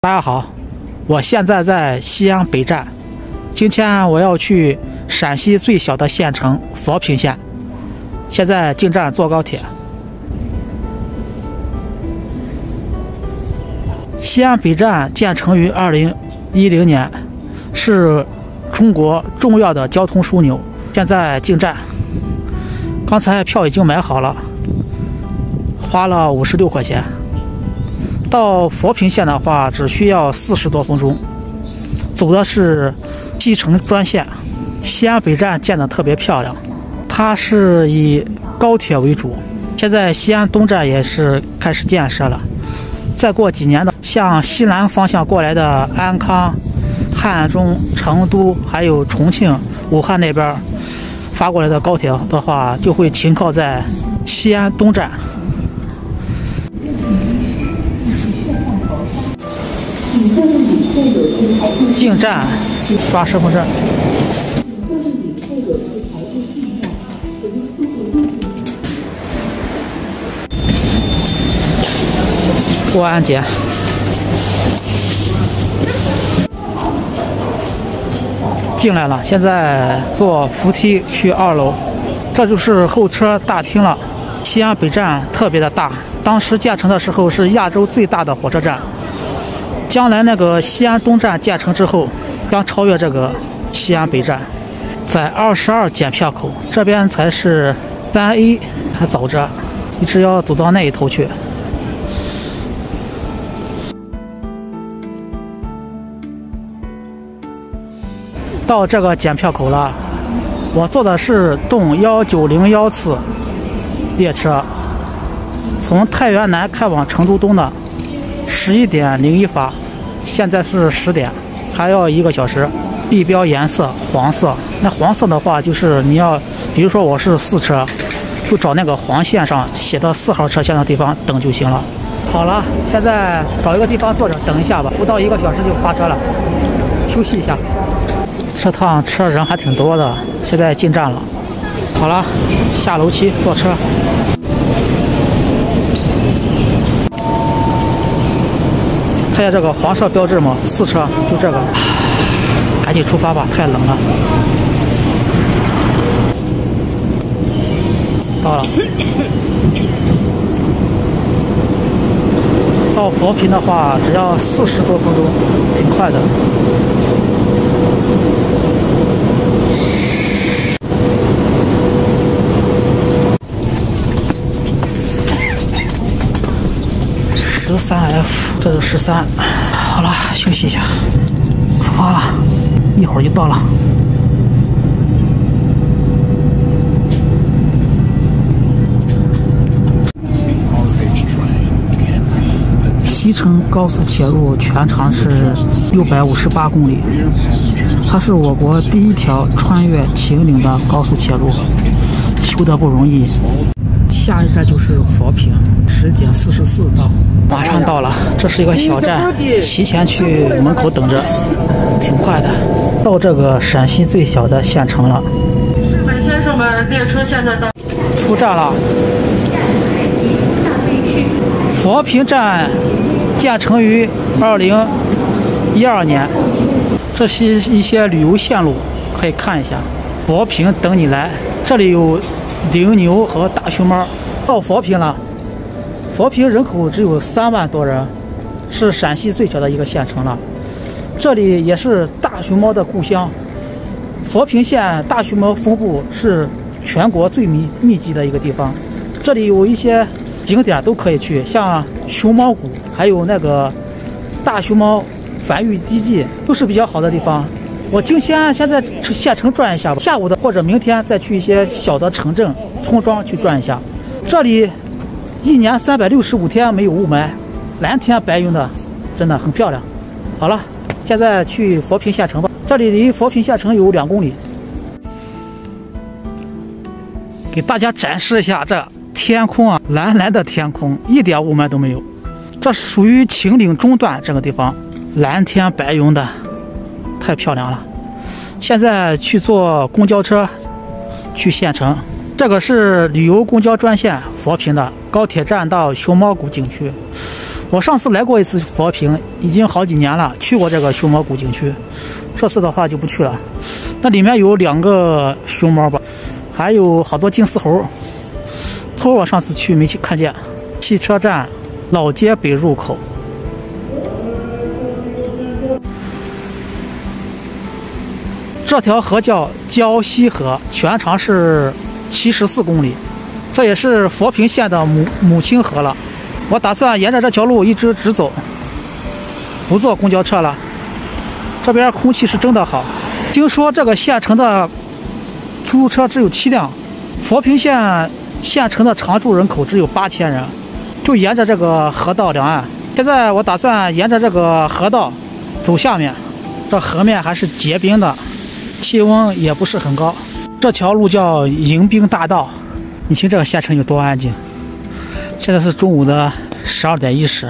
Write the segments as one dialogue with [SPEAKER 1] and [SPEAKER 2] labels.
[SPEAKER 1] 大家好，我现在在西安北站。今天我要去陕西最小的县城佛坪县，现在进站坐高铁。西安北站建成于2010年，是中国重要的交通枢纽。现在进站，刚才票已经买好了，花了56块钱。到佛坪县的话，只需要40多分钟。走的是西成专线。西安北站建得特别漂亮，它是以高铁为主。现在西安东站也是开始建设了。再过几年的，向西南方向过来的安康、汉中、成都，还有重庆、武汉那边发过来的高铁的话，就会停靠在西安东站。进站刷身份证。过安检。进来了，现在坐扶梯去2楼，这就是候车大厅了。西安北站特别的大，当时建成的时候是亚洲最大的火车站。将来那个西安东站建成之后，将超越这个西安北站。在22检票口这边才是3A， 还早着，一直要走到那一头去。到这个检票口了，我坐的是动1901次列车，从太原南开往成都东的11点01发，现在是10点，还要1个小时。地标颜色黄色，那黄色的话就是你要，比如说我是4车，就找那个黄线上写的4号车厢的地方等就行了。好了，现在找一个地方坐着等一下吧，不到1个小时就发车了，休息一下。这趟车人还挺多的，现在进站了。好了，下楼梯坐车。看见这个黄色标志吗？4车就这个，赶紧出发吧，太冷了。到了，到佛坪的话只要40多分钟，挺快的。13F， 这是13。好了，休息一下，出发了，一会儿就到了。西成高速铁路全长是658公里，它是我国第一条穿越秦岭的高速铁路，修得不容易。下一站就是佛坪，10点44到，马上到了。这是一个小站，提前去门口等着，挺快的。到这个陕西最小的县城了。士们、先生们，列车现在到。出站了。佛坪站建成于2012年，这是一些旅游线路，可以看一下。佛坪等你来，这里有羚牛和大熊猫。到佛坪了，佛坪人口只有3万多人，是陕西最小的一个县城了。这里也是大熊猫的故乡。佛坪县大熊猫分布是全国最密集的一个地方，这里有一些景点都可以去，像熊猫谷，还有那个大熊猫繁育基地，都是比较好的地方。我今天先在县城转一下吧，下午的或者明天再去一些小的城镇、村庄去转一下。这里一年365天没有雾霾，蓝天白云的，真的很漂亮。好了，现在去佛坪县城吧，这里离佛坪县城有2公里。给大家展示一下这天空啊，蓝蓝的天空，一点雾霾都没有。这属于秦岭中段这个地方，蓝天白云的，太漂亮了。现在去坐公交车去县城。这个是旅游公交专线佛坪的高铁站到熊猫谷景区。我上次来过一次佛坪，已经好几年了，去过这个熊猫谷景区。这次的话就不去了。那里面有2个熊猫吧，还有好多金丝猴。猴我上次去没去看见。汽车站老街北入口。这条河叫胶西河，全长是74公里，这也是佛坪县的母亲河了。我打算沿着这条路一直直走，不坐公交车了。这边空气是真的好。听说这个县城的出租车只有7辆，佛坪县城的常住人口只有8000人，就沿着这个河道两岸。现在我打算沿着这个河道走下面，这河面还是结冰的，气温也不是很高。这条路叫迎宾大道。你听这个县城有多安静。现在是中午的12点10。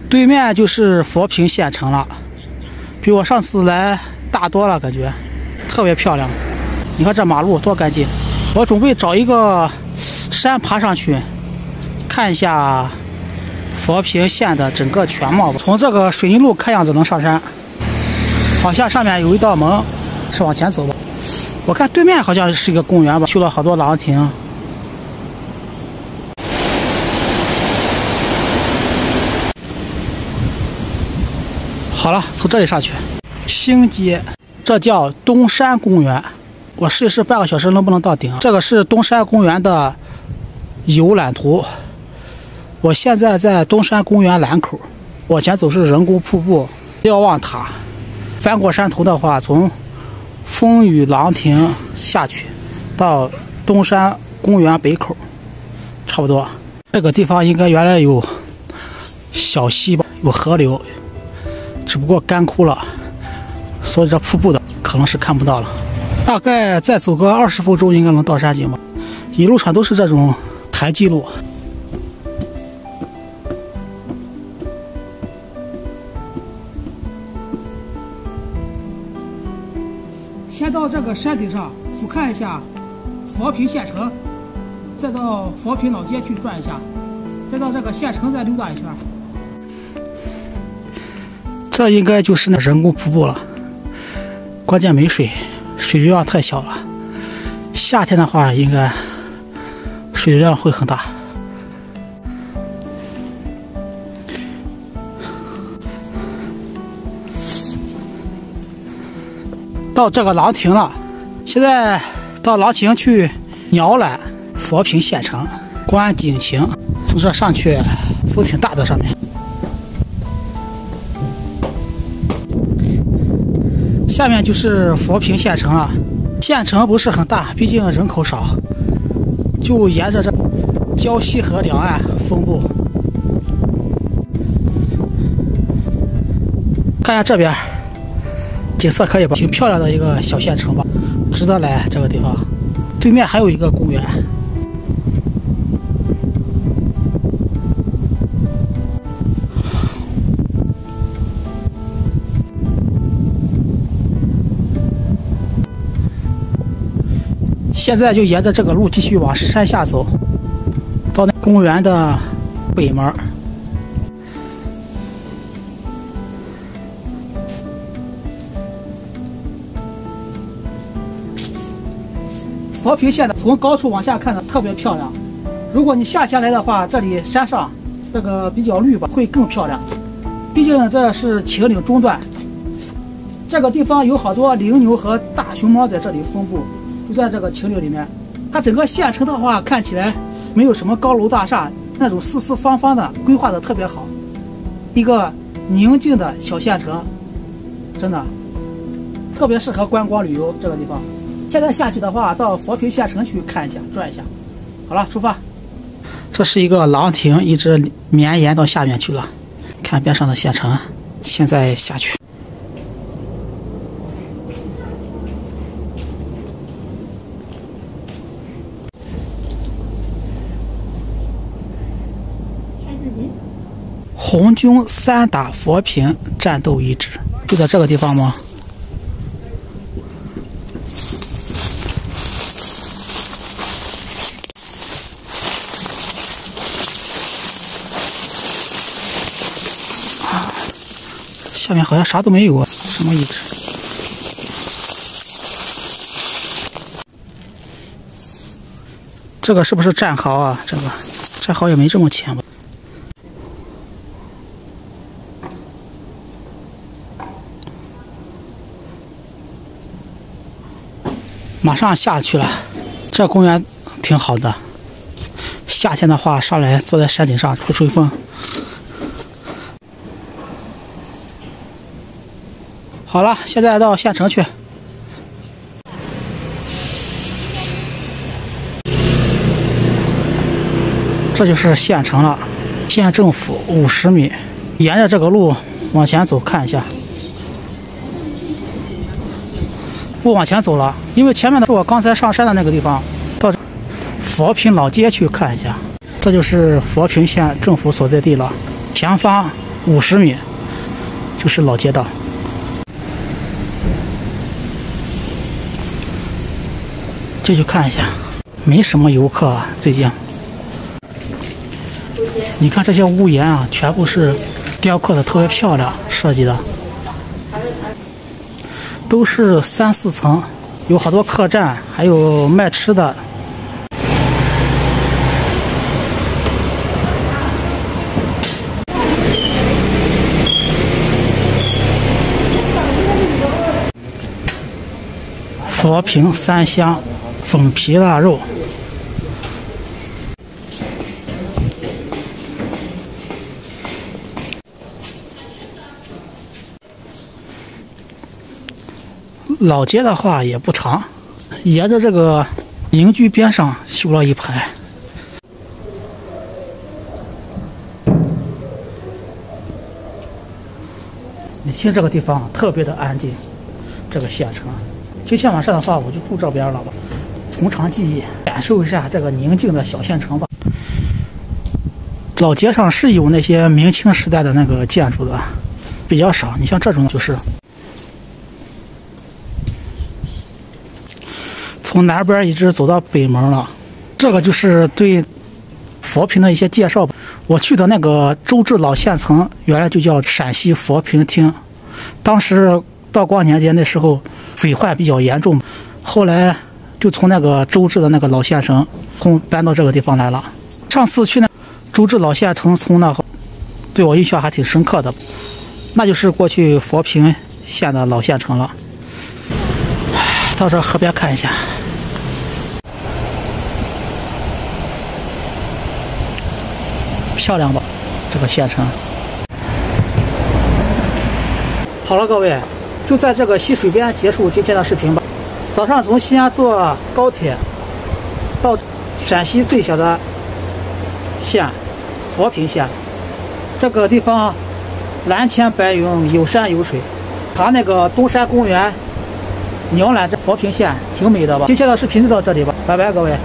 [SPEAKER 1] 对面就是佛坪县城了，比我上次来大多了，感觉特别漂亮。你看这马路多干净。我准备找一个山爬上去，看一下佛坪县的整个全貌吧。从这个水泥路看样子能上山，好像上面有一道门，是往前走吧。我看对面好像是一个公园吧，修了好多凉亭。好了，从这里上去。星街，这叫东山公园。我试一试半个小时能不能到顶。这个是东山公园的游览图。我现在在东山公园栏口，往前走是人工瀑布、瞭望塔。翻过山头的话，从风雨廊亭下去到东山公园北口，差不多。这个地方应该原来有小溪吧，有河流，只不过干枯了，所以这瀑布的可能是看不到了。大概再走个20分钟应该能到山顶吧。一路上都是这种台基路。先到这个山顶上俯瞰一下佛坪县城，再到佛坪老街去转一下，再到这个县城再溜达一圈。这应该就是那人工瀑布了，关键没水，水流量太小了。夏天的话，应该水流量会很大。到这个廊亭了，现在到廊亭去鸟览佛坪县城，观景情。从这上去，风挺大的上面。下面就是佛坪县城了，县城不是很大，毕竟人口少，就沿着这胶西河两岸分布。看一下这边，景色可以吧？挺漂亮的一个小县城吧，值得来这个地方。对面还有一个公园。现在就沿着这个路继续往山下走，到那公园的北门。佛坪县的从高处往下看的特别漂亮。如果你夏天来的话，这里山上这个比较绿吧，会更漂亮。毕竟这是秦岭中段，这个地方有好多羚牛和大熊猫在这里分布。就在这个秦岭里面，它整个县城的话看起来没有什么高楼大厦，那种四四方方的规划的特别好，一个宁静的小县城，真的特别适合观光旅游这个地方。现在下去的话，到佛坪县城去看一下，转一下。好了，出发。这是一个廊亭，一直绵延到下面去了。看边上的县城，现在下去。兄3打佛坪战斗遗址，就在这个地方吗？下面好像啥都没有啊，什么遗址？这个是不是战壕啊？这个战壕也没这么浅吧？马上下去了，这公园挺好的。夏天的话，上来坐在山顶上吹吹风。好了，现在到县城去。这就是县城了，县政府50米。沿着这个路往前走，看一下。不往前走了，因为前面的是我刚才上山的那个地方，到佛坪老街去看一下。这就是佛坪县政府所在地了，前方50米就是老街道。进去看一下，没什么游客啊，最近。你看这些屋檐啊，全部是雕刻的特别漂亮，设计的，都是3、4层，有好多客栈，还有卖吃的。佛坪3香粉皮腊肉。老街的话也不长，沿着这个营居边上修了一排。你听这个地方特别的安静，这个县城。今天晚上的话，我就住这边了吧，从长计议，感受一下这个宁静的小县城吧。老街上是有那些明清时代的那个建筑的，比较少。你像这种就是。从南边一直走到北门了，这个就是对佛坪的一些介绍。我去的那个周至老县城，原来就叫陕西佛坪厅。当时道光年间那时候匪患比较严重，后来就从那个周至的那个老县城搬到这个地方来了。上次去那周至老县城从那，对我印象还挺深刻的，那就是过去佛坪县的老县城了。到这河边看一下。漂亮吧，这个县城。好了，各位，就在这个溪水边结束今天的视频吧。早上从西安坐高铁到陕西最小的县佛坪县，这个地方蓝天白云，有山有水，它那个东山公园鸟览这佛坪县挺美的吧。今天的视频就到这里吧，拜拜，各位。